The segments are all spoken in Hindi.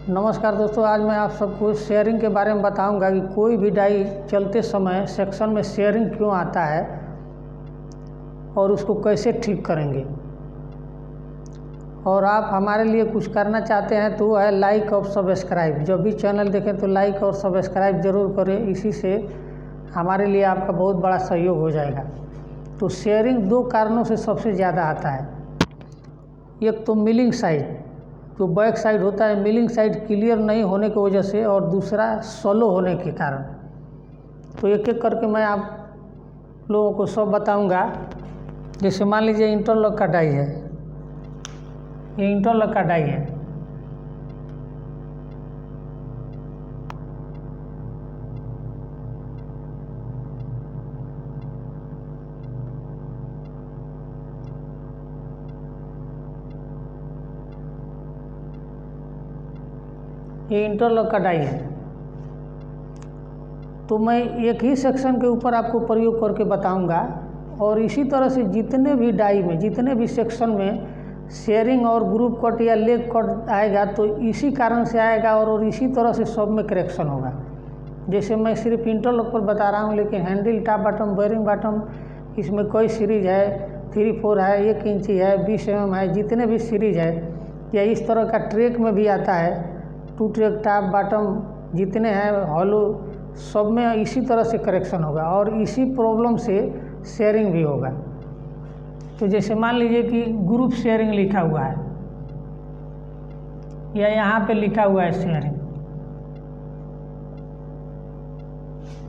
नमस्कार दोस्तों, आज मैं आप सबको शेयरिंग के बारे में बताऊंगा कि कोई भी डाई चलते समय सेक्शन में शेयरिंग क्यों आता है और उसको कैसे ठीक करेंगे। और आप हमारे लिए कुछ करना चाहते हैं तो है लाइक और सब्सक्राइब। जब भी चैनल देखें तो लाइक और सब्सक्राइब ज़रूर करें, इसी से हमारे लिए आपका बहुत बड़ा सहयोग हो जाएगा। तो शेयरिंग दो कारणों से सबसे ज़्यादा आता है। एक तो मिलिंग साइड, जो बैक साइड होता है, मिलिंग साइड क्लियर नहीं होने की वजह से, और दूसरा सोलो होने के कारण। तो एक एक करके मैं आप लोगों को सब बताऊंगा। जैसे मान लीजिए इंटरलॉक का डाई है, ये इंटरलॉक का डाई है। ये इंटरलॉक का डाई है। तो मैं एक ही सेक्शन के ऊपर आपको प्रयोग करके बताऊंगा, और इसी तरह से जितने भी डाई में, जितने भी सेक्शन में शेयरिंग और ग्रुप कट या लेग कट आएगा तो इसी कारण से आएगा, और इसी तरह से सब में करेक्शन होगा। जैसे मैं सिर्फ इंटरलॉक पर बता रहा हूँ, लेकिन handle, top bottom, bearing bottom, इसमें कोई सीरीज है, 3-4 है, 1 इंची है, 20 mm है, जितने भी सीरीज है, या इस तरह का ट्रैक में भी आता है, 2 ट्रैक, टॉप बॉटम जितने हैं, हॉलो, सब में इसी तरह से करेक्शन होगा और इसी प्रॉब्लम से शेयरिंग भी होगा। तो जैसे मान लीजिए कि ग्रुप शेयरिंग लिखा हुआ है, या यहाँ पे लिखा हुआ है शेयरिंग,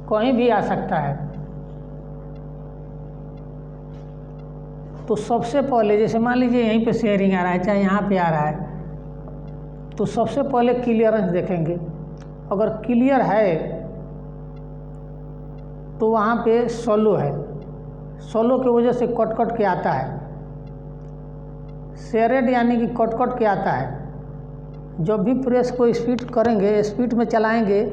कहीं भी आ सकता है। तो सबसे पहले जैसे मान लीजिए यहीं पे शेयरिंग आ रहा है, चाहे यहाँ पे आ रहा है, तो सबसे पहले क्लियरेंस देखेंगे। अगर क्लियर है तो वहाँ पे सोलो है, सोलो की वजह से कट कट के आता है। शेयरेड यानी कि कट कट के आता है। जब भी प्रेस को स्पीड करेंगे, स्पीड में चलाएंगे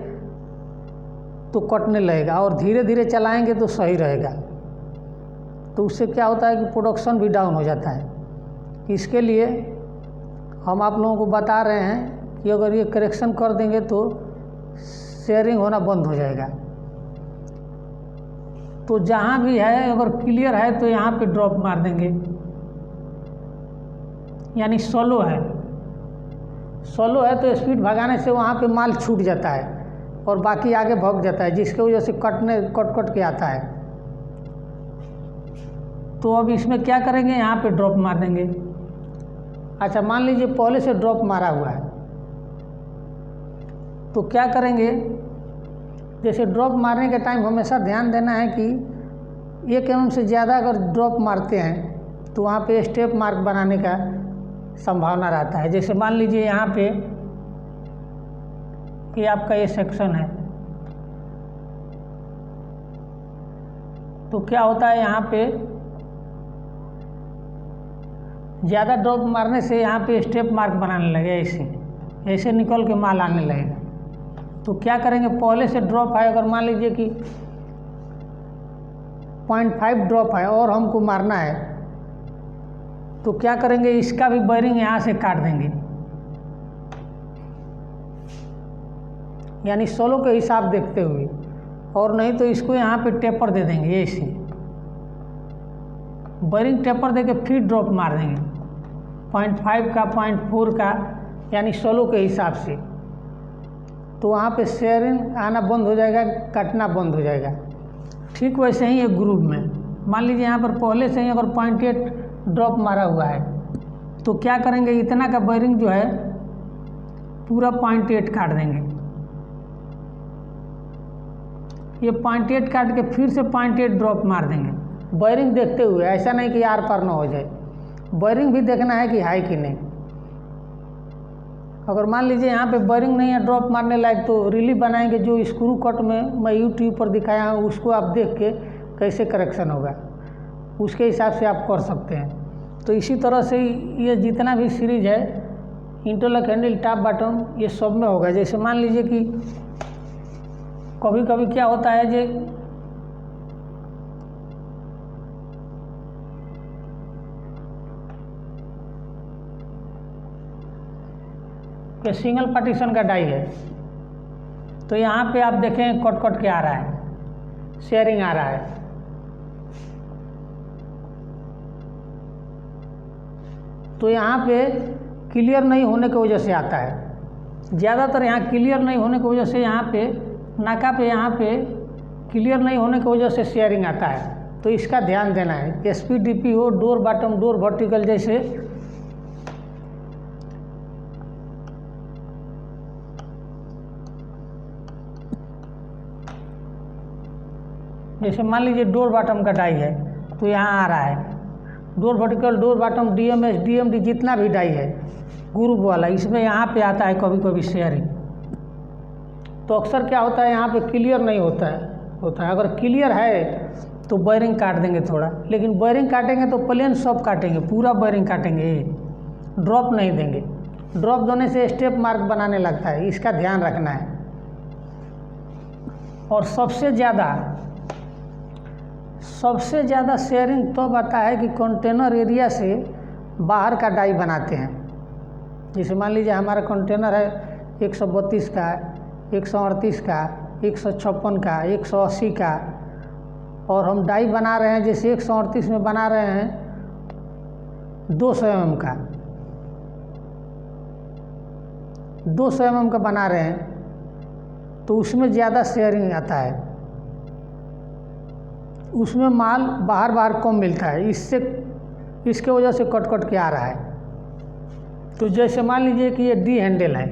तो कटने लगेगा, और धीरे धीरे चलाएंगे तो सही रहेगा। तो उससे क्या होता है कि प्रोडक्शन भी डाउन हो जाता है। इसके लिए हम आप लोगों को बता रहे हैं कि अगर ये करेक्शन कर देंगे तो शेयरिंग होना बंद हो जाएगा। तो जहाँ भी है अगर क्लियर है तो यहाँ पे ड्रॉप मार देंगे, यानी सोलो है। सोलो है तो स्पीड भगाने से वहाँ पे माल छूट जाता है और बाकी आगे भाग जाता है, जिसके वजह से कट कट के आता है। तो अब इसमें क्या करेंगे, यहाँ पे ड्रॉप मार देंगे। अच्छा, मान लीजिए पहले से ड्रॉप मारा हुआ है, तो क्या करेंगे, जैसे ड्रॉप मारने के टाइम हमेशा ध्यान देना है कि 1 mm से ज़्यादा अगर ड्रॉप मारते हैं तो वहाँ पे स्टेप मार्क बनाने का संभावना रहता है। जैसे मान लीजिए यहाँ पे कि आपका ये सेक्शन है, तो क्या होता है, यहाँ पे ज़्यादा ड्रॉप मारने से यहाँ पे स्टेप मार्क बनाने लगे, ऐसे ऐसे निकल के माल आने लगेगा। तो क्या करेंगे, पहले से ड्रॉप है, अगर मान लीजिए कि 0.5 ड्रॉप है और हमको मारना है, तो क्या करेंगे, इसका भी बेयरिंग यहाँ से काट देंगे, यानी सोलो के हिसाब देखते हुए, और नहीं तो इसको यहाँ पे टेपर दे देंगे, ऐसे बेयरिंग टेपर दे के फिर ड्रॉप मार देंगे 0.5 का, 0.4 का, यानी सोलो के हिसाब से। तो वहाँ पे शेयरिंग आना बंद हो जाएगा, कटना बंद हो जाएगा। ठीक वैसे ही एक ग्रुप में मान लीजिए यहाँ पर पहले से ही अगर 0.8 ड्रॉप मारा हुआ है, तो क्या करेंगे, इतना का बेयरिंग जो है पूरा 0.8 काट देंगे। ये 0.8 काट के फिर से 0.8 ड्रॉप मार देंगे, बेयरिंग देखते हुए। ऐसा नहीं कि आर पार ना हो जाए, बेयरिंग भी देखना है कि है कि नहीं। अगर मान लीजिए यहाँ पे बेयरिंग नहीं है ड्रॉप मारने लायक, तो रिलीफ बनाएंगे, जो स्क्रू कट में मैं यूट्यूब पर दिखाया हूँ, उसको आप देख के कैसे करेक्शन होगा, उसके हिसाब से आप कर सकते हैं। तो इसी तरह से ये जितना भी सीरीज है, इंटरलॉक, हैंडल, टॉप बॉटम, ये सब में होगा। जैसे मान लीजिए कि कभी कभी क्या होता है जो ये सिंगल पार्टीशन का डाई है। तो यहाँ पे आप देखें कट कट के आ रहा है, शेयरिंग आ रहा है। तो यहाँ पे क्लियर नहीं होने की वजह से आता है। ज़्यादातर यहाँ क्लियर नहीं होने की वजह से यहाँ पे नाका पे यहाँ पे क्लियर नहीं होने की वजह से शेयरिंग आता है। तो इसका ध्यान देना है। SPDP हो, डोर बॉटम, डोर वर्टिकल, जैसे मान लीजिए डोर बॉटम का डाई है तो यहाँ आ रहा है door vertical, door bottom, DMS, DMD जितना भी डाई है ग्रुप वाला, इसमें यहाँ पे आता है कभी कभी शेयरिंग। तो अक्सर क्या होता है यहाँ पे क्लियर नहीं होता है। अगर क्लियर है तो वायरिंग काट देंगे थोड़ा, लेकिन वायरिंग काटेंगे तो प्लेन सब काटेंगे, पूरा वायरिंग काटेंगे, ड्रॉप नहीं देंगे। ड्रॉप देने से स्टेप मार्क बनाने लगता है, इसका ध्यान रखना है। और सबसे ज़्यादा शेयरिंग तो आता है कि कंटेनर एरिया से बाहर का डाई बनाते हैं। जैसे मान लीजिए हमारा कंटेनर है 132 का, 138 का, 156 का, 180 का, और हम डाई बना रहे हैं, जैसे 138 में बना रहे हैं 200 mm का, 200 mm का बना रहे हैं, तो उसमें ज़्यादा शेयरिंग आता है, उसमें माल बाहर कम मिलता है, इसके वजह से कट कट के आ रहा है। तो जैसे मान लीजिए कि ये D हैंडल है,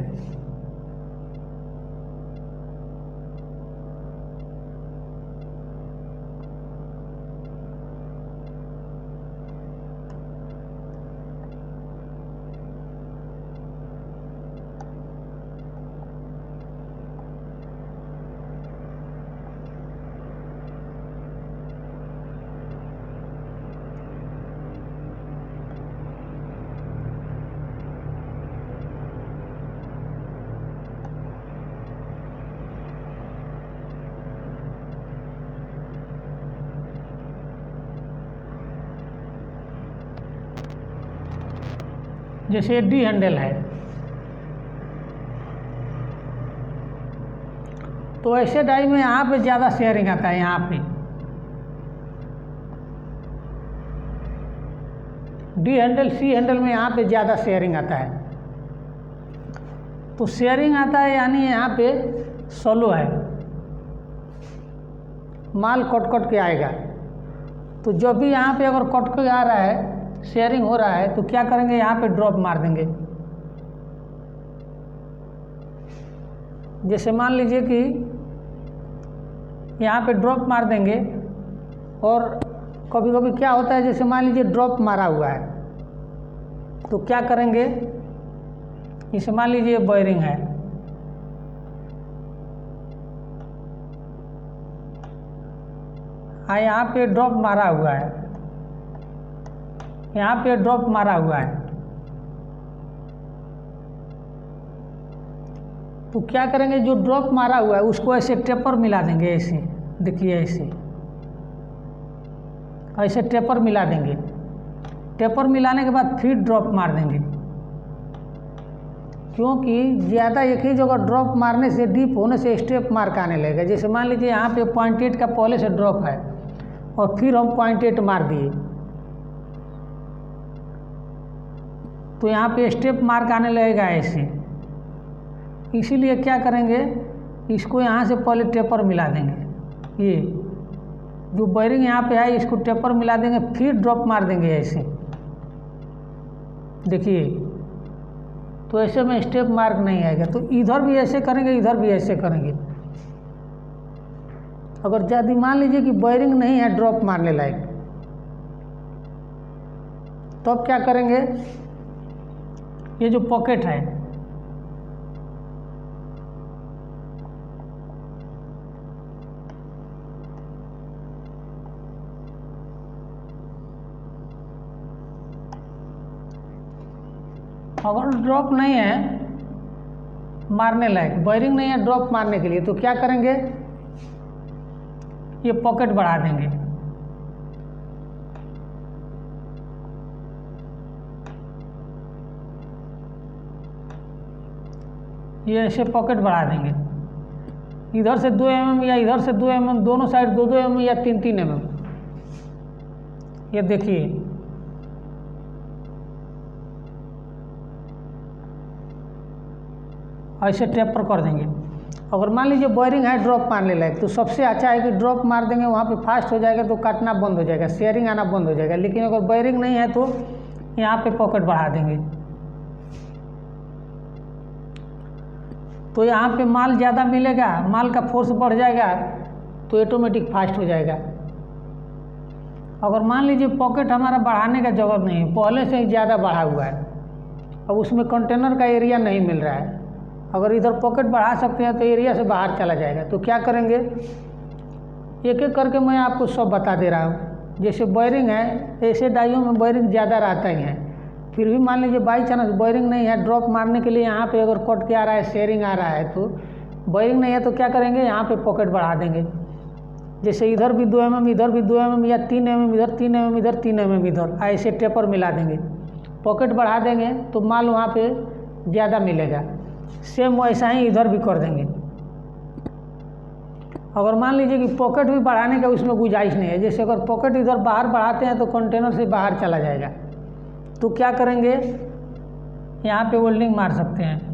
जैसे D हैंडल है, तो ऐसे डाई में यहाँ पे ज़्यादा शेयरिंग आता है। यहाँ पे D हैंडल, C हैंडल में यहाँ पे ज़्यादा शेयरिंग आता है। तो शेयरिंग आता है यानी यहाँ पे सोलो है, माल कट कट के आएगा। तो जब भी यहाँ पे अगर कट के आ रहा है, शेयरिंग हो रहा है, तो क्या करेंगे, यहाँ पे ड्रॉप मार देंगे। जैसे मान लीजिए कि यहाँ पे ड्रॉप मार देंगे, और कभी कभी क्या होता है, जैसे मान लीजिए ड्रॉप मारा हुआ है, तो क्या करेंगे, जैसे मान लीजिए वायरिंग है, यहाँ पे ड्रॉप मारा हुआ है, यहाँ पे ड्रॉप मारा हुआ है, तो क्या करेंगे, जो ड्रॉप मारा हुआ है उसको ऐसे टेपर मिला देंगे। ऐसे देखिए, ऐसे टेपर मिला देंगे। टेपर मिलाने के बाद फिर ड्रॉप मार देंगे, क्योंकि ज़्यादा एक ही जगह ड्रॉप मारने से, डीप होने से स्टेप मार्क आने लगेगा। जैसे मान लीजिए यहाँ पे 0.8 का पहले से ड्रॉप है और फिर हम 0.8 मार दिए, तो यहाँ पे स्टेप मार्क आने लगेगा ऐसे। इसीलिए क्या करेंगे, इसको यहाँ से पहले टेपर मिला देंगे। ये जो वायरिंग यहाँ पे है इसको टेपर मिला देंगे, फिर ड्रॉप मार देंगे ऐसे। देखिए, तो ऐसे में स्टेप मार्क नहीं आएगा। तो इधर भी ऐसे करेंगे, इधर भी ऐसे करेंगे। अगर ज़्यादा मान लीजिए कि वायरिंग नहीं है ड्रॉप मारने लायक, तो अब क्या करेंगे, ये जो पॉकेट है, अगर ड्रॉप नहीं है मारने लायक, वायरिंग नहीं है ड्रॉप मारने के लिए, तो क्या करेंगे, ये पॉकेट बढ़ा देंगे। ये ऐसे पॉकेट बढ़ा देंगे, इधर से 2 mm या इधर से 2 mm, दोनों साइड 2-2 mm या 3-3 mm। ये देखिए ऐसे टेपर कर देंगे। अगर मान लीजिए वायरिंग है ड्रॉप मारने लायक, तो सबसे अच्छा है कि ड्रॉप मार देंगे, वहाँ पे फास्ट हो जाएगा तो काटना बंद हो जाएगा, शेयरिंग आना बंद हो जाएगा। लेकिन अगर वायरिंग नहीं है तो यहाँ पे पॉकेट बढ़ा देंगे, तो यहाँ पे माल ज़्यादा मिलेगा, माल का फोर्स बढ़ जाएगा तो ऑटोमेटिक फास्ट हो जाएगा। अगर मान लीजिए पॉकेट हमारा बढ़ाने का जरूरत नहीं है, पहले से ही ज़्यादा बढ़ा हुआ है, अब उसमें कंटेनर का एरिया नहीं मिल रहा है, अगर इधर पॉकेट बढ़ा सकते हैं तो एरिया से बाहर चला जाएगा। तो क्या करेंगे, एक एक करके मैं आपको सब बता दे रहा हूँ। जैसे वायरिंग है, ऐसे डाइयों में वायरिंग ज़्यादा रहता ही है, फिर भी मान लीजिए बाई चांस वायरिंग नहीं है, ड्रॉप मारने के लिए यहाँ पे अगर कट के आ रहा है, शेयरिंग आ रहा है, तो वायरिंग नहीं है तो क्या करेंगे, यहाँ पे पॉकेट बढ़ा देंगे। जैसे इधर भी 2 mm, इधर भी 2 mm या 3 mm, इधर 3 mm, इधर 3 mm, इधर ऐसे टेपर मिला देंगे, पॉकेट बढ़ा देंगे तो माल वहाँ पे ज़्यादा मिलेगा। सेम वैसा ही इधर भी कर देंगे। अगर मान लीजिए कि पॉकेट भी बढ़ाने का उसमें गुंजाइश नहीं है, जैसे अगर पॉकेट इधर बाहर बढ़ाते हैं तो कंटेनर से बाहर चला जाएगा, तो क्या करेंगे, यहाँ पे वेल्डिंग मार सकते हैं।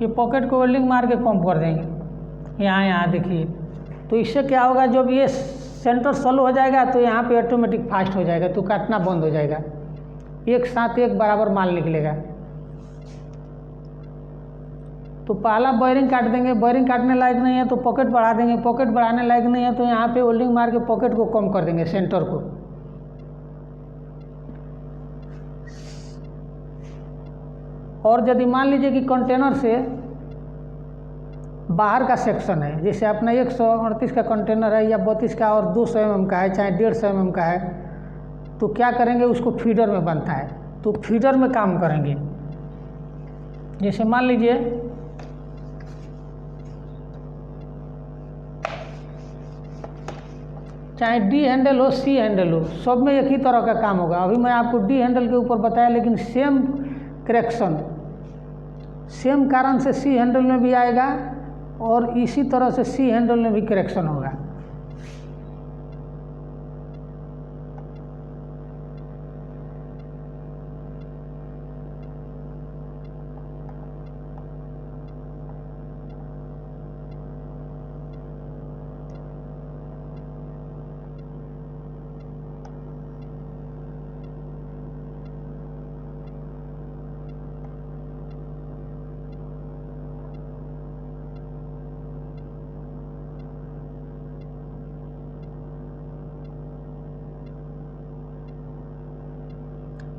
ये पॉकेट को वेल्डिंग मार के कम कर देंगे, यहाँ देखिए। तो इससे क्या होगा, जब ये सेंटर स्लो हो जाएगा तो यहाँ पे ऑटोमेटिक फास्ट हो जाएगा, तो काटना बंद हो जाएगा, एक साथ एक बराबर माल निकलेगा। तो पहला वायरिंग काट देंगे, वायरिंग काटने लायक नहीं है तो पॉकेट बढ़ा देंगे, पॉकेट बढ़ाने लायक नहीं है तो यहाँ पे वेल्डिंग मार के पॉकेट को कम कर देंगे, सेंटर को। और यदि मान लीजिए कि कंटेनर से बाहर का सेक्शन है, जैसे अपना 138 का कंटेनर है या 32 का और 200 mm का है, चाहे 150 mm का है, तो क्या करेंगे, उसको फीडर में बनता है, तो फीडर में काम करेंगे। जैसे मान लीजिए चाहे डी हैंडल हो, सी हैंडल हो, सब में एक ही तरह का काम होगा। अभी मैं आपको डी हैंडल के ऊपर बताया, लेकिन सेम करेक्शन, सेम कारण से सी हैंडल में भी आएगा और इसी तरह से सी हैंडल में भी करेक्शन होगा।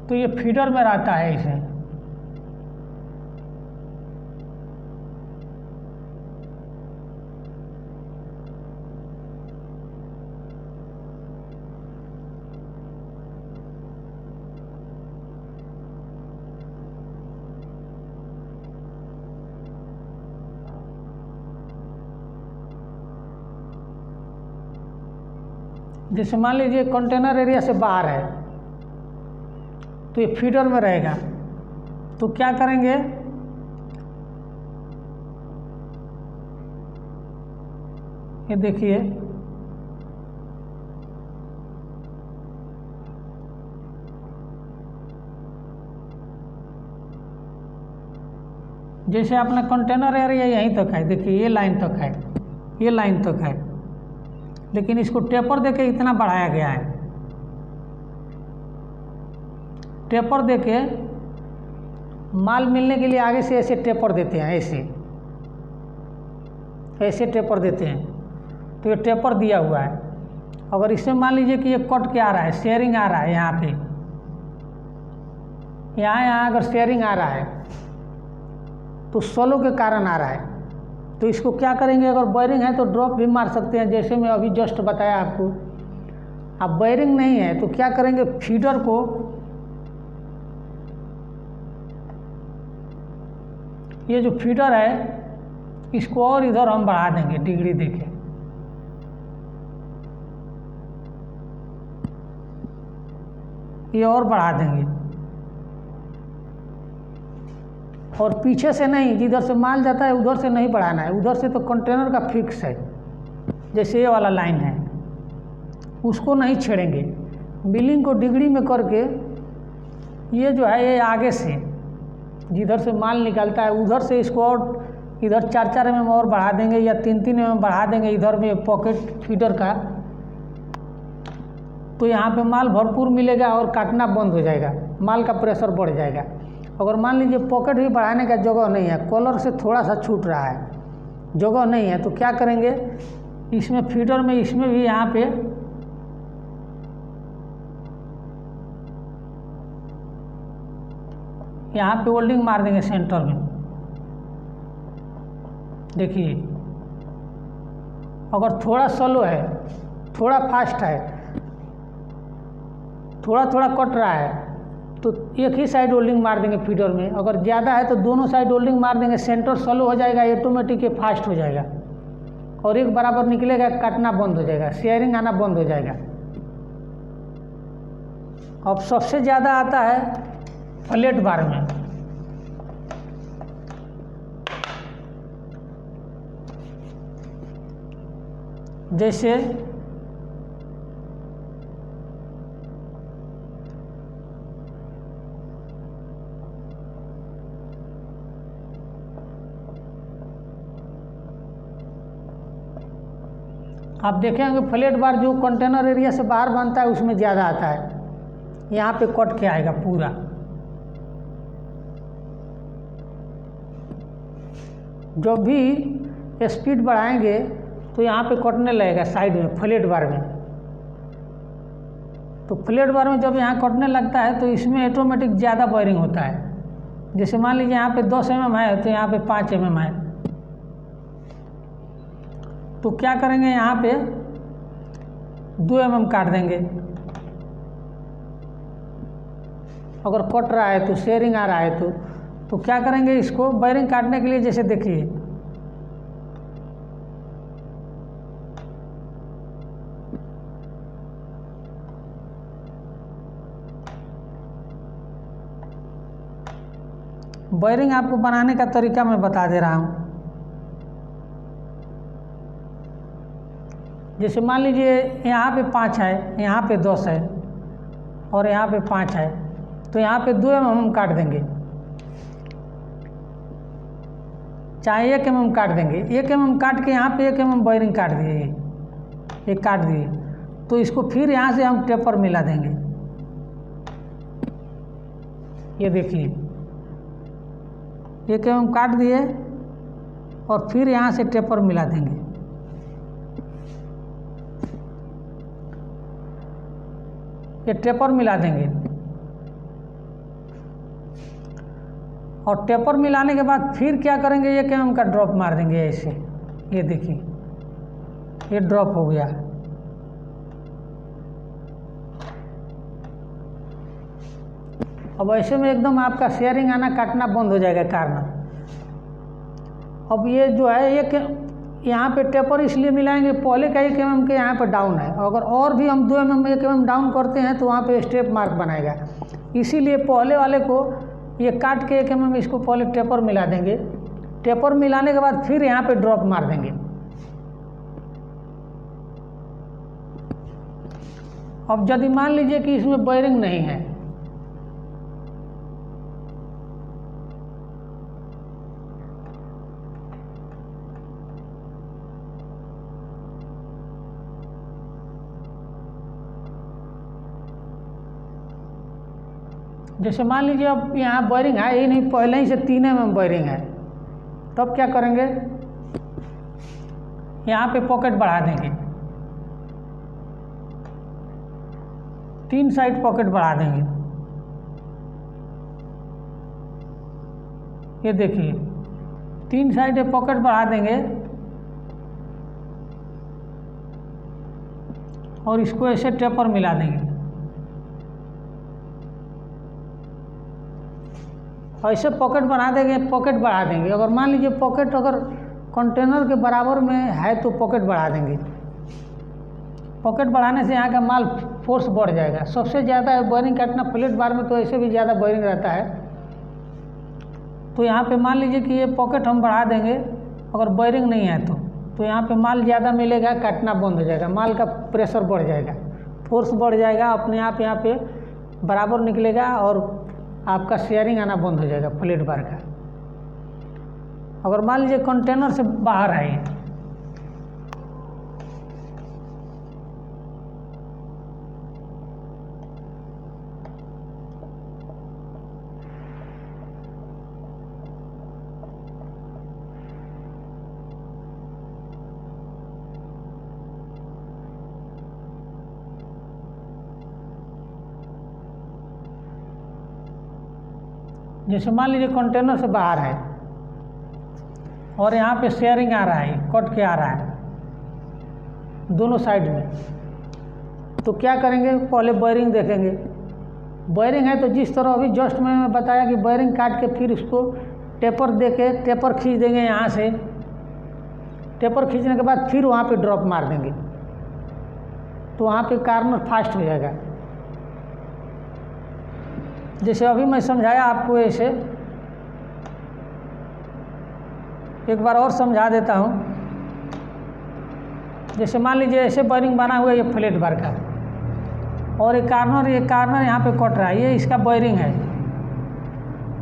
तो ये फीडर में रहता है इसे। जैसे मान लीजिए कंटेनर एरिया से बाहर है तो ये फीडर में रहेगा, तो क्या करेंगे, ये देखिए जैसे अपना कंटेनर एरिया यहीं तक है, देखिए ये लाइन तक है, ये लाइन तक है, लेकिन इसको टेपर देके इतना बढ़ाया गया है। टेपर देके माल मिलने के लिए आगे से ऐसे टेपर देते हैं, ऐसे टेपर देते हैं, तो ये टेपर दिया हुआ है। अगर इसमें मान लीजिए कि ये कट के आ रहा है, शेयरिंग आ रहा है, यहाँ पे यहाँ अगर शेयरिंग आ रहा है तो स्लो के कारण आ रहा है, तो इसको क्या करेंगे, अगर वायरिंग है तो ड्रॉप भी मार सकते हैं, जैसे मैं अभी जस्ट बताया आपको। अब वायरिंग नहीं है तो क्या करेंगे, फीडर को ये जो फीडर है इसको और इधर हम बढ़ा देंगे डिग्री देके। ये और बढ़ा देंगे, और पीछे से नहीं, जिधर से माल जाता है उधर से नहीं बढ़ाना है। उधर से तो कंटेनर का फिक्स है, जैसे ये वाला लाइन है उसको नहीं छेड़ेंगे। मिलिंग को डिग्री में करके ये जो है ये आगे से जिधर से माल निकलता है उधर से इसको और इधर 4-4 mm और बढ़ा देंगे या 3-3 mm बढ़ा देंगे इधर में पॉकेट फीडर का। तो यहाँ पे माल भरपूर मिलेगा और काटना बंद हो जाएगा, माल का प्रेशर बढ़ जाएगा। अगर मान लीजिए पॉकेट भी बढ़ाने का जगह नहीं है, कॉलर से थोड़ा सा छूट रहा है, जगह नहीं है, तो क्या करेंगे इसमें फीडर में इसमें भी यहाँ पे वेल्डिंग मार देंगे सेंटर में। देखिए अगर थोड़ा स्लो है, थोड़ा फास्ट है, थोड़ा थोड़ा कट रहा है तो एक ही साइड वेल्डिंग मार देंगे फीडर में। अगर ज़्यादा है तो दोनों साइड वेल्डिंग मार देंगे, सेंटर स्लो हो जाएगा, ऑटोमेटिक ये फास्ट हो जाएगा और एक बराबर निकलेगा, काटना बंद हो जाएगा, शेयरिंग आना बंद हो जाएगा। अब सबसे ज़्यादा आता है फ्लैट बार में। जैसे आप देखेंगे फ्लैट बार जो कंटेनर एरिया से बाहर बनता है उसमें ज़्यादा आता है, यहाँ पे कट के आएगा पूरा। जब भी स्पीड बढ़ाएंगे तो यहाँ पे कटने लगेगा साइड में फ्लैट बार में। तो फ्लैट बार में जब यहाँ कटने लगता है तो इसमें ऑटोमेटिक ज़्यादा वायरिंग होता है। जैसे मान लीजिए यहाँ पे 10 mm है तो यहाँ पे 5 mm है, तो क्या करेंगे यहाँ पे 2 mm काट देंगे। अगर कट रहा है तो शेयरिंग आ रहा है तो क्या करेंगे इसको वायरिंग काटने के लिए, जैसे देखिए वायरिंग आपको बनाने का तरीका मैं बता दे रहा हूँ। जैसे मान लीजिए यहाँ पे 5 है, यहाँ पे 10 है और यहाँ पे 5 है, तो यहाँ पे 2 mm हम काट देंगे, चाहे 1 mm काट देंगे। 1 mm काट के यहाँ पे 1 mm वायरिंग काट दिए, ये काट दिए, तो इसको फिर यहाँ से हम टेपर मिला देंगे। ये देखिए 1 mm काट दिए और फिर यहाँ से टेपर मिला देंगे। ये टेपर मिला देंगे और टेपर मिलाने के बाद फिर क्या करेंगे 1 mm का ड्रॉप मार देंगे ऐसे। ये देखिए ये ड्रॉप हो गया। अब ऐसे में एकदम आपका शेयरिंग आना काटना बंद हो जाएगा कार्नर। अब ये जो है एक यहाँ पे टेपर इसलिए मिलाएंगे, पहले का 1 mm के यहाँ पे डाउन है, अगर और भी हम 2 mm 1 mm डाउन करते हैं तो वहाँ पे स्टेप मार्क बनाएगा। इसीलिए पहले वाले को ये काट के 1 mm इसको पहले टेपर मिला देंगे। टेपर मिलाने के बाद फिर यहाँ पे ड्रॉप मार देंगे। अब यदि मान लीजिए कि इसमें वायरिंग नहीं है, जैसे मान लीजिए अब यहाँ वायरिंग है ही नहीं, पहले ही से 3 mm वायरिंग है, तब क्या करेंगे यहाँ पे पॉकेट बढ़ा देंगे, 3 साइड पॉकेट बढ़ा देंगे। ये देखिए 3 साइड पॉकेट बढ़ा देंगे और इसको ऐसे टेपर मिला देंगे ऐसे पॉकेट बना देंगे, पॉकेट बढ़ा देंगे। अगर मान लीजिए पॉकेट अगर कंटेनर के बराबर में है तो पॉकेट बढ़ा देंगे। पॉकेट बढ़ाने से यहाँ का माल फोर्स बढ़ जाएगा। सबसे ज़्यादा बेयरिंग काटना फ्लैट बार में, तो ऐसे भी ज़्यादा बेयरिंग रहता है। तो यहाँ पे मान लीजिए कि ये पॉकेट हम बढ़ा देंगे, अगर बेयरिंग नहीं है तो यहाँ पे माल ज़्यादा मिलेगा, काटना बंद हो जाएगा, माल का प्रेशर बढ़ जाएगा, फोर्स बढ़ जाएगा, अपने आप यहाँ पे बराबर निकलेगा और आपका शेयरिंग आना बंद हो जाएगा फ्लैट बार का। अगर मान लीजिए कंटेनर से बाहर है, जैसे मान लीजिए कंटेनर से बाहर है और यहाँ पे शेयरिंग आ रहा है, कट के आ रहा है दोनों साइड में, तो क्या करेंगे, पहले बेयरिंग देखेंगे। बेयरिंग है तो जिस तरह अभी जस्ट मैंने बताया कि बेयरिंग काट के फिर उसको टेपर दे के टेपर खींच देंगे। यहाँ से टेपर खींचने के बाद फिर वहाँ पे ड्रॉप मार देंगे, तो वहाँ पे कार्नर फास्ट हो जाएगा। जैसे अभी मैं समझाया आपको, ऐसे एक बार और समझा देता हूँ। जैसे मान लीजिए ऐसे बेयरिंग बना हुआ है ये फ्लैट बार का, और ये कार्नर यहाँ पे कट रहा है, ये इसका बेयरिंग है।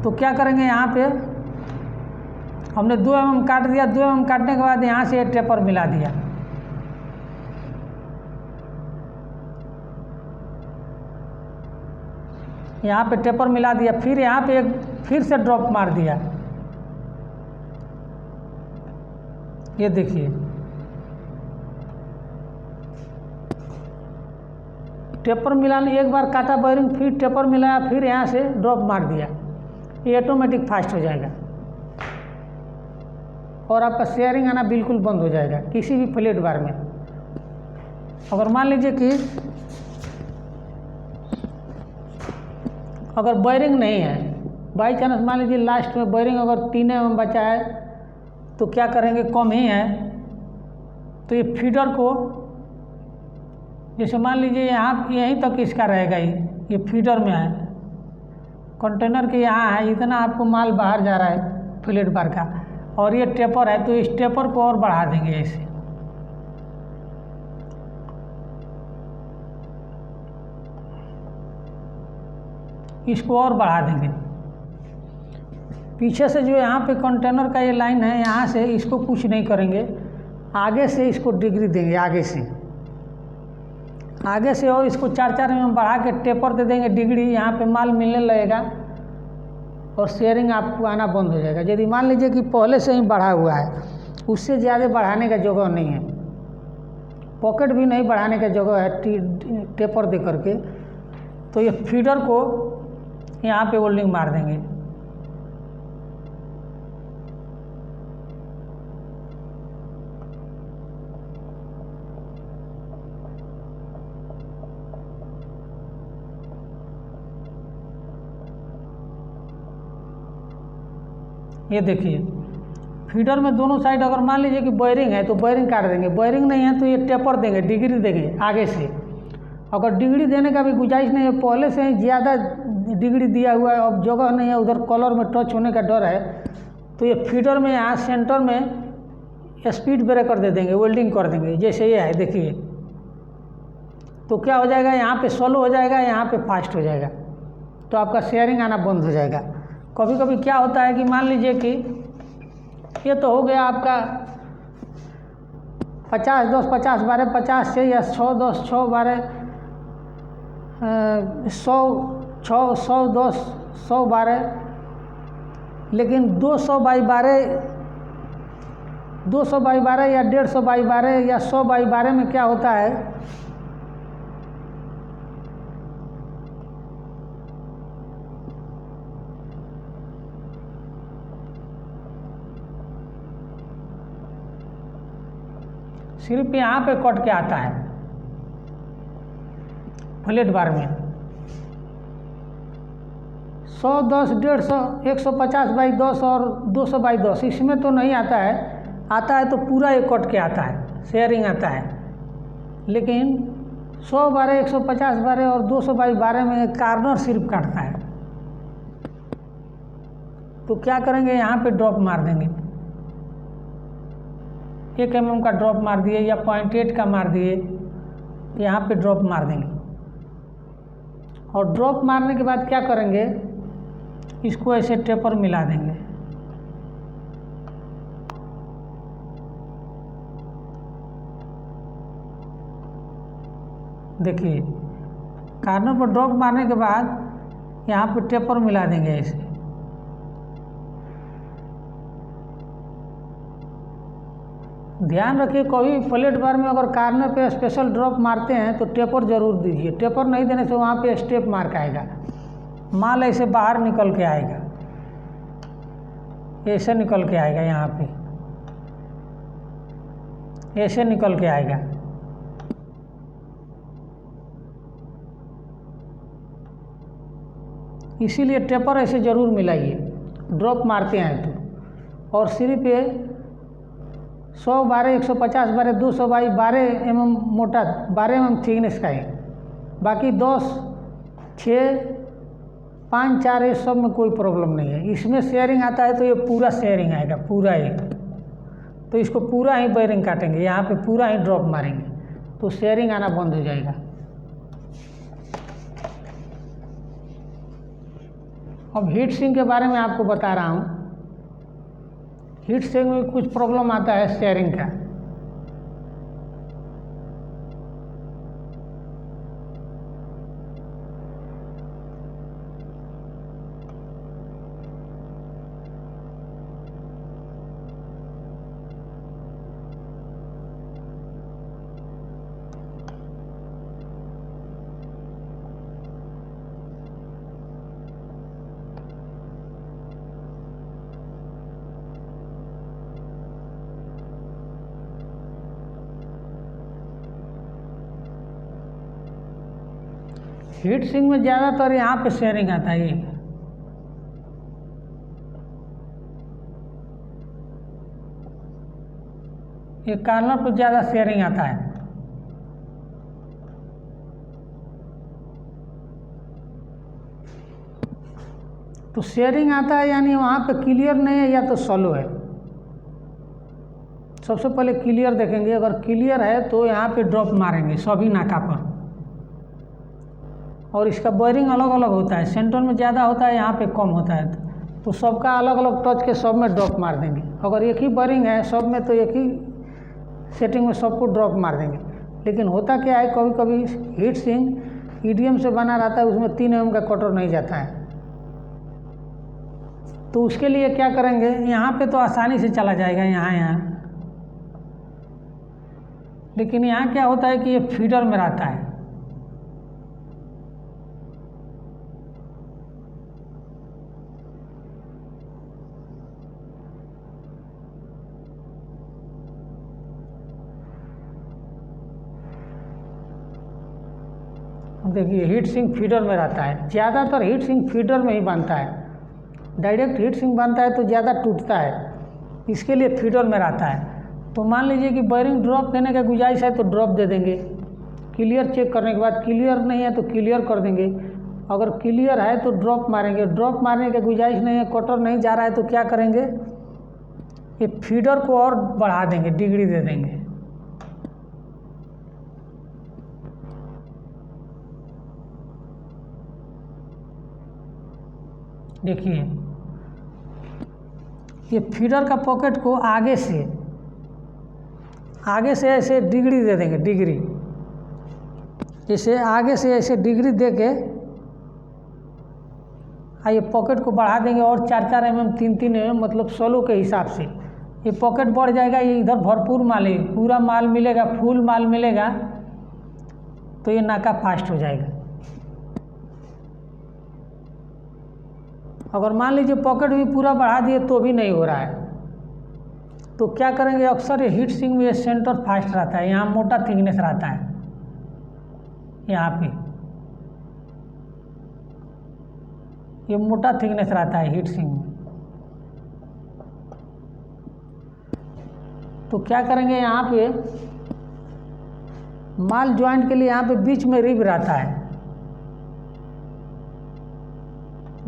तो क्या करेंगे, यहाँ पे हमने 2 mm काट दिया। 2 mm काटने के बाद यहाँ से ये टेपर मिला दिया, यहाँ पे टेपर मिला दिया, फिर यहाँ पे एक फिर से ड्रॉप मार दिया। ये देखिए टेपर मिलाने, एक बार काटा बेयरिंग, फिर टेपर मिलाया, फिर यहाँ से ड्रॉप मार दिया, ये ऑटोमेटिक फास्ट हो जाएगा और आपका शेयरिंग आना बिल्कुल बंद हो जाएगा किसी भी फ्लैट बार में। अगर मान लीजिए कि अगर बेयरिंग नहीं है, बाई चांस मान लीजिए लास्ट में बेयरिंग अगर 3 mm बचा है, तो क्या करेंगे, कम ही है, तो ये फीडर को, जैसे मान लीजिए यहाँ यहीं तक इसका रहेगा, ये फीडर में है, कंटेनर के यहाँ है, इतना आपको माल बाहर जा रहा है फ्लैट बार का, और ये टेपर है, तो इस टेपर को और बढ़ा देंगे ऐसे। इसको और बढ़ा देंगे। पीछे से जो यहाँ पे कंटेनर का ये लाइन है, यहाँ से इसको कुछ नहीं करेंगे, आगे से इसको डिग्री देंगे, आगे से और इसको 4-4 mm बढ़ा के टेपर दे देंगे डिग्री। यहाँ पे माल मिलने लगेगा और शेयरिंग आपको आना बंद हो जाएगा। यदि मान लीजिए कि पहले से ही बढ़ा हुआ है, उससे ज़्यादा बढ़ाने का जगह नहीं है, पॉकेट भी नहीं बढ़ाने का जगह है टेपर दे करके, तो ये फीडर को यहाँ पे वेल्डिंग मार देंगे। ये देखिए फीडर में दोनों साइड अगर मान लीजिए कि बेयरिंग है तो बेयरिंग काट देंगे, बेयरिंग नहीं है तो ये टेपर देंगे, डिग्री देंगे आगे से। अगर डिग्री देने का भी गुंजाइश नहीं है, पहले से ही ज़्यादा डिग्री दिया हुआ है, अब जगह नहीं है, उधर कलर में टच होने का डर है, तो ये फीडर में यहाँ सेंटर में स्पीड ब्रेकर दे देंगे, वेल्डिंग कर देंगे। जैसे ये है देखिए, तो क्या हो जाएगा, यहाँ पे स्लो हो जाएगा, यहाँ पे फास्ट हो जाएगा, तो आपका शेयरिंग आना बंद हो जाएगा। कभी कभी क्या होता है कि मान लीजिए कि ये तो हो गया आपका 50-10 50-12 50 से, या 100-10 6-12 100-6 100-10 100-12, लेकिन 200/12 या 150/12 या 100/12 में क्या होता है, सिर्फ यहाँ पे कट के आता है फ्लैट बार में। 100, 10, 150, 150 बाई 10 और 200 बाई 10 इसमें तो नहीं आता है। आता है तो पूरा एक कट के आता है, शेयरिंग आता है। लेकिन 100 12, 150 12 और 200 बाई 12 में कार्नर सिर्फ काटता है। तो क्या करेंगे, यहाँ पे ड्रॉप मार देंगे, 1 mm का ड्रॉप मार दिए या 0.8 का मार दिए, यहाँ पे ड्रॉप मार देंगे। और ड्रॉप मारने के बाद क्या करेंगे, इसको ऐसे टेपर मिला देंगे। देखिए कार्नर पर ड्रॉप मारने के बाद यहाँ पे टेपर मिला देंगे ऐसे। ध्यान रखिए कभी प्लेट बार में अगर कार्नर पे स्पेशल ड्रॉप मारते हैं तो टेपर जरूर दीजिए। टेपर नहीं देने से वहाँ पे स्टेप मार्क आएगा, माल ऐसे बाहर निकल के आएगा, ऐसे निकल के आएगा, यहाँ पे ऐसे निकल के आएगा। इसीलिए टेपर ऐसे ज़रूर मिलाइए ड्रॉप मारते हैं तो। और सिर्फ ये 100 12, 150 12, 200 बाई 12 mm मोटा, 12 mm थिकनेस का है। बाकी 10, 6, 5, 4 ये सब में कोई प्रॉब्लम नहीं है। इसमें शेयरिंग आता है तो ये पूरा शेयरिंग आएगा, पूरा ही। तो इसको पूरा ही बेयरिंग काटेंगे, यहाँ पे पूरा ही ड्रॉप मारेंगे तो शेयरिंग आना बंद हो जाएगा। अब हीट सिंक के बारे में आपको बता रहा हूँ। हीट सिंक में कुछ प्रॉब्लम आता है शेयरिंग का। हीट सिंक में ज़्यादातर यहाँ पे शेयरिंग आता है। ये कार्नर पर ज़्यादा शेयरिंग आता है। तो शेयरिंग आता है यानी वहाँ पे क्लियर नहीं है या तो सॉलो है। सबसे पहले क्लियर देखेंगे, अगर क्लियर है तो यहाँ पे ड्रॉप मारेंगे सभी नाका पर। और इसका बेयरिंग अलग अलग होता है, सेंटर में ज़्यादा होता है, यहाँ पे कम होता है। तो सबका अलग अलग टच के सब में ड्रॉप मार देंगे। अगर एक ही बेयरिंग है सब में तो एक ही सेटिंग में सबको ड्रॉप मार देंगे। लेकिन होता क्या है, कभी कभी हीट सिंक ईडीएम से बना रहता है, उसमें 3 mm का कटर नहीं जाता है। तो उसके लिए क्या करेंगे, यहाँ पे तो आसानी से चला जाएगा यहाँ। लेकिन यहाँ क्या होता है कि ये फीडर में रहता है। देखिए हीट सिंक फीडर में रहता है, ज़्यादातर हीट सिंक फीडर में ही बनता है। डायरेक्ट हीट सिंक बनता है तो ज़्यादा टूटता है, इसके लिए फीडर में रहता है। तो मान लीजिए कि बेयरिंग ड्रॉप देने का गुंजाइश है तो ड्रॉप दे देंगे। क्लियर चेक करने के बाद, क्लियर नहीं है तो क्लियर कर देंगे। अगर क्लियर है तो ड्रॉप मारेंगे। ड्रॉप मारने की गुंजाइश नहीं है, कटर नहीं जा रहा है तो क्या करेंगे, ये फीडर को और बढ़ा देंगे, डिग्री दे देंगे। देखिए ये फीडर का पॉकेट को आगे से ऐसे डिग्री दे देंगे, डिग्री जैसे आगे से ऐसे डिग्री दे के ये पॉकेट को बढ़ा देंगे और 4-4 mm 3-3 mm मतलब 16 के हिसाब से ये पॉकेट बढ़ जाएगा। ये इधर भरपूर माल है, पूरा माल मिलेगा, फुल माल मिलेगा तो ये नाका फास्ट हो जाएगा। अगर मान लीजिए पॉकेट भी पूरा बढ़ा दिए तो भी नहीं हो रहा है तो क्या करेंगे, अक्सर ये हीट सिंक में ये सेंटर फास्ट रहता है, यहाँ मोटा थिकनेस रहता है यहाँ पे। ये मोटा थिकनेस रहता है हीट सिंक में। तो क्या करेंगे, यहाँ पे माल ज्वाइंट के लिए यहाँ पे बीच में रिब रहता है।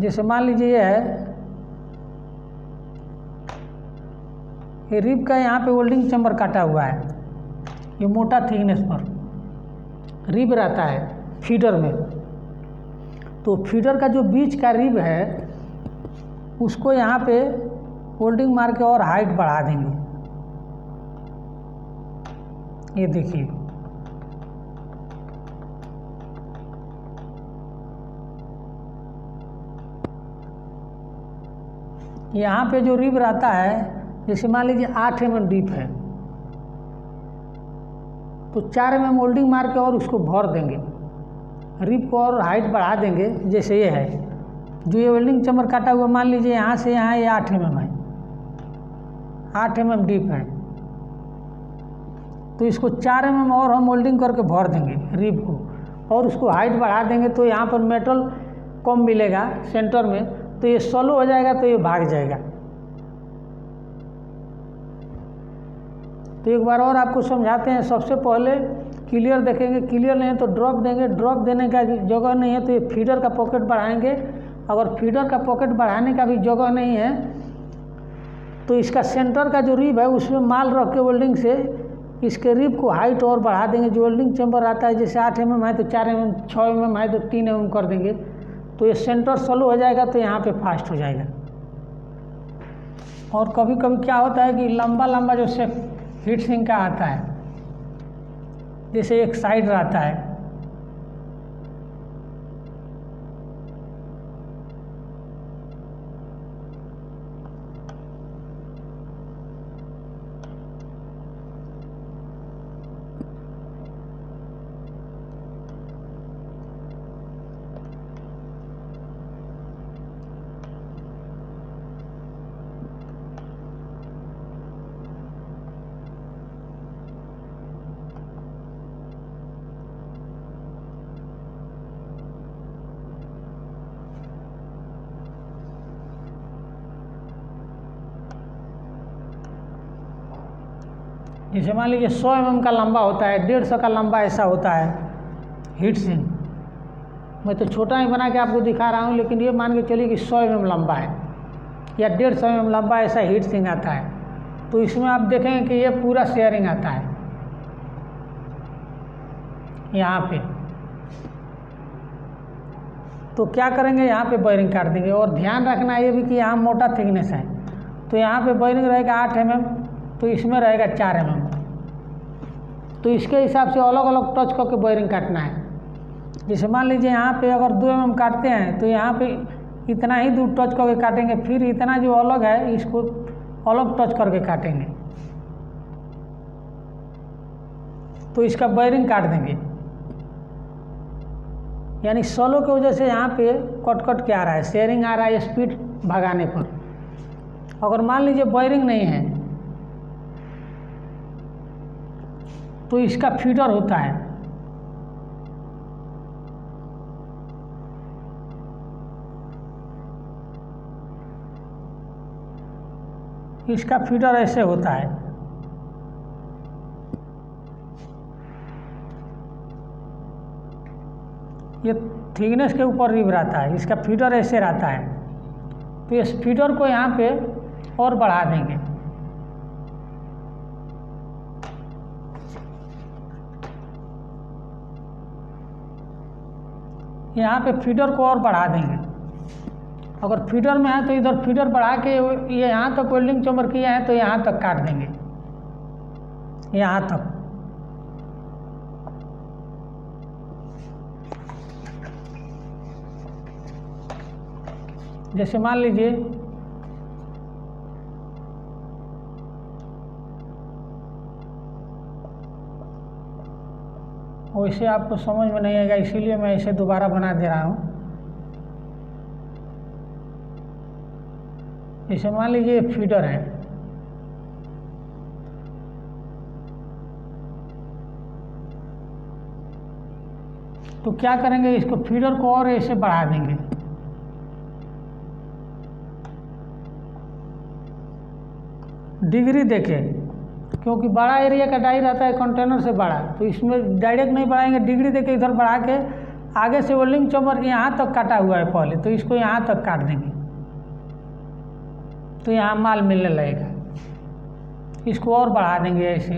जैसे मान लीजिए ये है, ये रिब का यहाँ पे वेल्डिंग चैम्बर काटा हुआ है, ये मोटा थिकनेस पर रिब रहता है फीडर में। तो फीडर का जो बीच का रिब है उसको यहाँ पे वेल्डिंग मार के और हाइट बढ़ा देंगे। ये देखिए, यहाँ पे जो रिब रहता है, जैसे मान लीजिए 8 mm डीप है, तो 4 mm मोल्डिंग मार के और उसको भर देंगे, रिब को और हाइट बढ़ा देंगे। जैसे ये है, जो ये वेल्डिंग चैम्बर काटा हुआ, मान लीजिए यहाँ से यहाँ ये 8 mm है, 8 mm डीप है, तो इसको 4 mm और हम मोल्डिंग करके भर देंगे रिब को, और उसको हाइट बढ़ा देंगे। तो यहाँ पर मेटल कम मिलेगा सेंटर में, तो ये सोलो हो जाएगा, तो ये भाग जाएगा। तो एक बार और आपको समझाते हैं। सबसे पहले क्लियर देखेंगे, क्लियर नहीं है तो ड्रॉप देंगे, ड्रॉप देने का जगह नहीं है तो ये फीडर का पॉकेट बढ़ाएंगे। अगर फीडर का पॉकेट बढ़ाने का भी जगह नहीं है तो इसका सेंटर का जो रिब है उसमें माल रख के वेल्डिंग से इसके रिब को हाइट और बढ़ा देंगे। जो वेल्डिंग चैम्बर आता है, जैसे 8 mm है तो 4 mm, 6 mm है तो 3 mm कर देंगे, तो ये सेंटर स्लो हो जाएगा, तो यहाँ पे फास्ट हो जाएगा। और कभी कभी क्या होता है कि लंबा लंबा जो से हीट सिंक का आता है, जैसे एक साइड रहता है, जैसे मान लीजिए 100 mm का लंबा होता है, 150 का लंबा ऐसा होता है हीट सिंक। मैं तो छोटा ही बना के आपको दिखा रहा हूँ, लेकिन ये मान के चलिए कि 100 mm लंबा है या 150 mm लंबा ऐसा हीट सिंक आता है। तो इसमें आप देखेंगे कि ये पूरा शेयरिंग आता है यहाँ पे। तो क्या करेंगे, यहाँ पे बेयरिंग काट देंगे। और ध्यान रखना ये भी कि यहाँ मोटा थिकनेस है, तो यहाँ पे बेयरिंग रहेगा 8 mm, तो इसमें रहेगा 4 mm। तो इसके हिसाब से अलग अलग टच करके बेयरिंग काटना है। जैसे मान लीजिए यहाँ पे अगर 2 mm काटते हैं तो यहाँ पे इतना ही दूर टच करके काटेंगे, फिर इतना जो अलग है इसको अलग टच करके काटेंगे, तो इसका बेयरिंग काट देंगे। यानी सोलो की वजह से यहाँ पे कट कट के आ रहा है, शेयरिंग आ रहा है स्पीड भगाने पर। अगर मान लीजिए बेयरिंग नहीं है तो इसका फीडर होता है, इसका फीडर ऐसे होता है। ये थिकनेस के ऊपर रिब रहता है, इसका फीडर ऐसे रहता है। तो इस फीडर को यहाँ पे और बढ़ा देंगे। यहाँ पे फीडर को और बढ़ा देंगे। अगर फीडर में है तो इधर फीडर बढ़ा के ये यहाँ तक वेल्डिंग चैम्बर किया है तो यहाँ तक काट देंगे, यहाँ तक। जैसे मान लीजिए वैसे आपको समझ में नहीं आएगा, इसीलिए मैं इसे दोबारा बना दे रहा हूँ। जैसे मान लीजिए फीडर है, तो क्या करेंगे, इसको फीडर को और ऐसे बढ़ा देंगे। डिग्री देखें, क्योंकि बड़ा एरिया का डाई रहता है कंटेनर से बड़ा, तो इसमें डायरेक्ट नहीं बढ़ाएंगे, डिग्री देके इधर बढ़ा के आगे से वेल्डिंग चैम्बर यहाँ तक काटा हुआ है पहले, तो इसको यहाँ तक काट देंगे तो यहाँ माल मिलने लगेगा। इसको और बढ़ा देंगे ऐसे।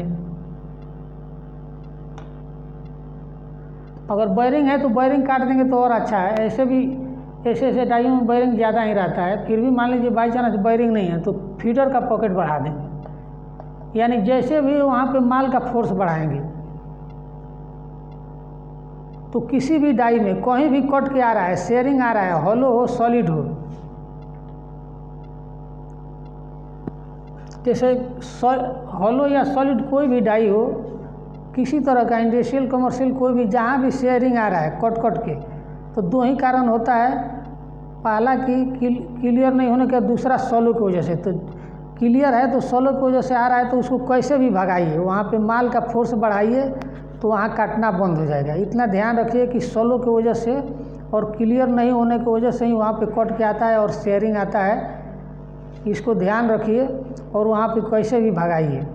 अगर वायरिंग है तो वायरिंग काट देंगे तो और अच्छा है। ऐसे भी ऐसे डाइयों में वायरिंग ज़्यादा ही रहता है, फिर भी मान लीजिए बाई चांस वायरिंग नहीं है तो फीडर का पॉकेट बढ़ा देंगे, यानी जैसे भी वहाँ पे माल का फोर्स बढ़ाएंगे। तो किसी भी डाई में कहीं भी कट के आ रहा है, शेयरिंग आ रहा है, हॉलो हो सॉलिड हो, जैसे हॉलो या सॉलिड कोई भी डाई हो, किसी तरह का इंडस्ट्रियल कमर्शियल कोई भी, जहाँ भी शेयरिंग आ रहा है कट के, तो दो ही कारण होता है। पहला कि क्लियर नहीं होने का, दूसरा सॉलो की वजह से। तो क्लियर है तो सॉलो की वजह से आ रहा है तो उसको कैसे भी भगाइए, वहाँ पे माल का फोर्स बढ़ाइए तो वहाँ काटना बंद हो जाएगा। इतना ध्यान रखिए कि सॉलो की वजह से और क्लियर नहीं होने की वजह से ही वहाँ पे कट के आता है और शेयरिंग आता है। इसको ध्यान रखिए और वहाँ पे कैसे भी भगाइए।